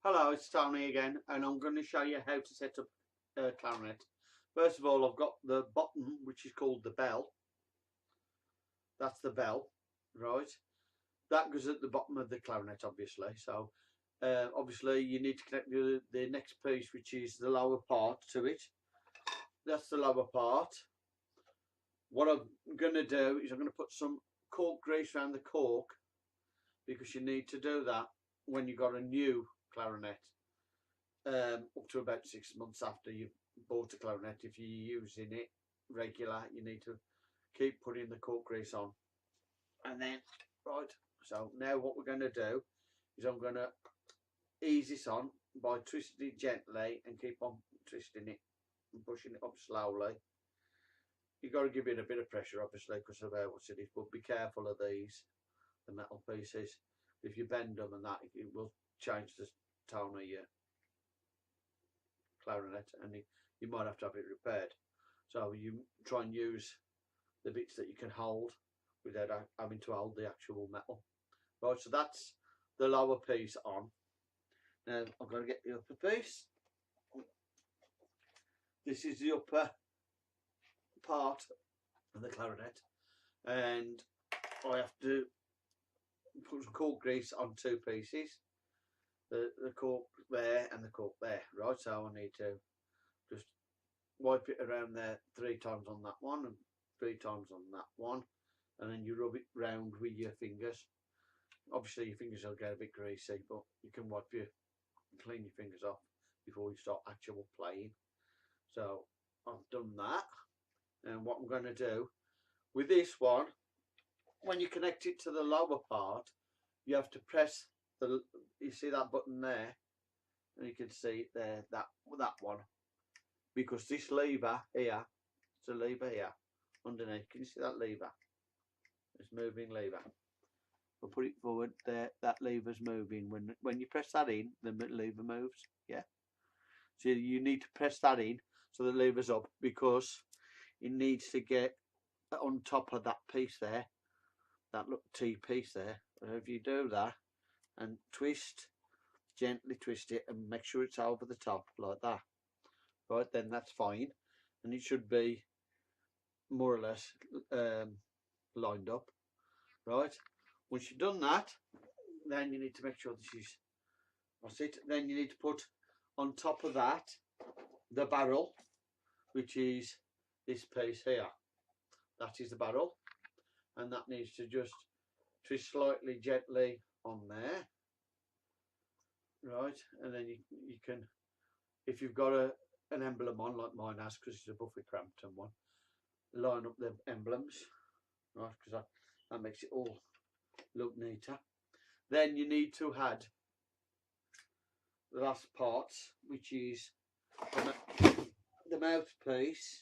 Hello, it's Tony again, and I'm going to show you how to set up a clarinet. First of all, I've got the bottom, which is called the bell. That's the bell, right? That goes at the bottom of the clarinet, obviously. So, obviously, you need to connect the next piece, which is the lower part, to it. That's the lower part. What I'm going to do is I'm going to put some cork grease around the cork, because you need to do that when you've got a new clarinet. Up to about 6 months after you've bought a clarinet. If you're using it regular, you need to keep putting the cork grease on. And then, right, so now what we're going to do is I'm going to ease this on by twisting it gently and keep on twisting it and pushing it up slowly. You've got to give it a bit of pressure, obviously, because of how much it is, but be careful of these, the metal pieces. If you bend them and that, it will change the tone of your clarinet, and you might have to have it repaired. So you try and use the bits that you can hold without having to hold the actual metal. Right, so that's the lower piece on. Now I'm going to get the upper piece. This is the upper part of the clarinet, and I have to put some cork grease on two pieces. The cork there and the cork there. Right, so I need to just wipe it around there 3 times on that one and 3 times on that one, and then you rub it round with your fingers. Obviously your fingers will get a bit greasy, but you can clean your fingers off before you start actual playing. So I've done that, and what I'm going to do with this one, when you connect it to the lower part, you have to press you see that button there, and you can see it there, that one, because this lever here, it's a lever here underneath. Can you see that lever? It's moving lever. I'll put it forward there. That lever's moving. When you press that in, the lever moves. Yeah. So you need to press that in so the lever's up, because it needs to get on top of that piece there, that little T piece there. And if you do that and twist, gently twist it, and make sure it's over the top like that. Right, then that's fine, and it should be more or less lined up. Right, once you've done that, then you need to make sure that's it. Then you need to put on top of that the barrel, which is this piece here. That is the barrel, and that needs to just twist slightly gently on there. Right, and then you can, if you've got an emblem on like mine has, because it's a Buffy Crampton one, line up the emblems, right, because that makes it all look neater. Then you need to add the last part, which is the mouthpiece,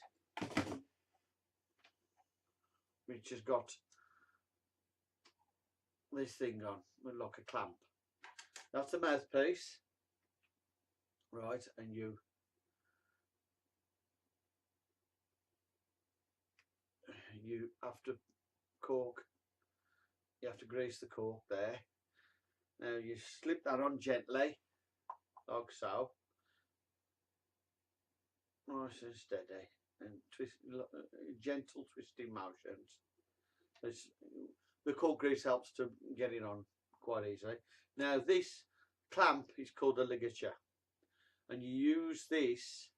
which has got this thing on, like a clamp. That's the mouthpiece, right, and you have to grease the cork there. Now you slip that on gently, like so, nice and steady, and twist, gentle twisting motions. The cork grease helps to get it on quite easily. Now this clamp is called a ligature, and you use this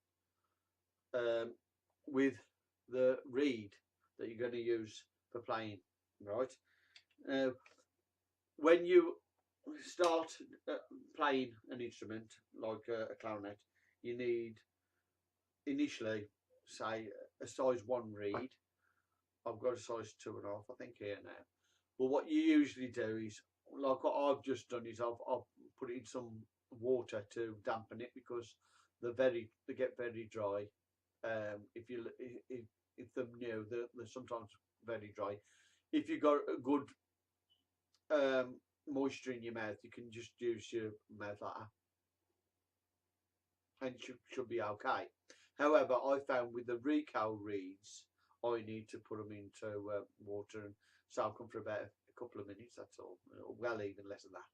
with the reed that you're going to use for playing. Right, when you start playing an instrument like a clarinet, you need initially, say, a size 1 reed. I've got a size 2.5, I think, here now. But what you usually do is, like what I've just done, is I've put it in some water to dampen it, because they get very dry. If they're new, they're sometimes very dry. If you've got a good moisture in your mouth, you can just use your mouth like that, and it should be okay. However, I found with the Rico reeds, I need to put them into water and soak them for about a couple of minutes. That's all. Well, even less than that.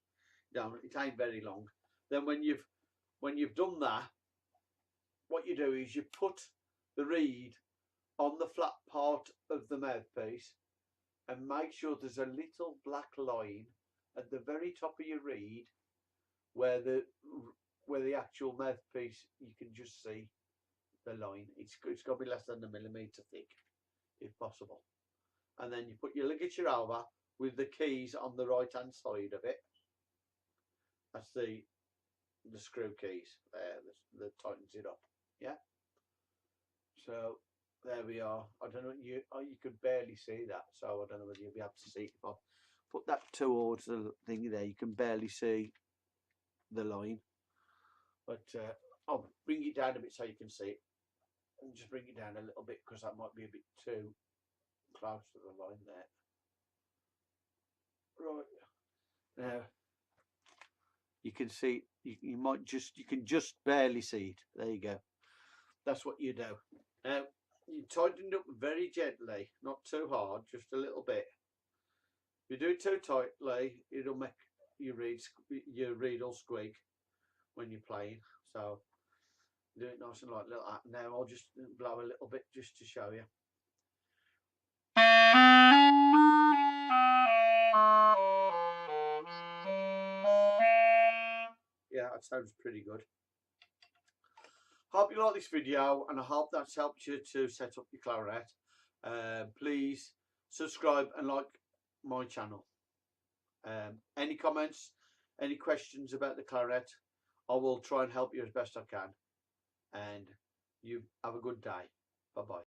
No, it ain't very long, Then when you've done that, what you do is you put the reed on the flat part of the mouthpiece and make sure there's a little black line at the very top of your reed where the actual mouthpiece, you can just see the line. It's got to be less than a millimetre thick if possible. And then you put your ligature over with the keys on the right hand side of it. That's the screw keys there that tightens it up. Yeah. So there we are. I don't know, you could barely see that, so I don't know whether you'll be able to see it. If I put that towards the thing there, you can barely see the line. But I'll bring it down a bit so you can see it. And just bring it down a little bit because that might be a bit too close to the line there. Right. Now you can see, you can just barely see it. There you go. That's what you do. Now you tighten it up very gently, not too hard, just a little bit. If you do it too tightly, it'll make your reed will squeak when you're playing. So do it nice and light like that. Now I'll just blow a little bit just to show you. Yeah, that sounds pretty good. Hope you like this video, and I hope that's helped you to set up your clarinet. Please subscribe and like my channel. Any comments, any questions about the clarinet, I will try and help you as best I can. And you have a good day. Bye bye.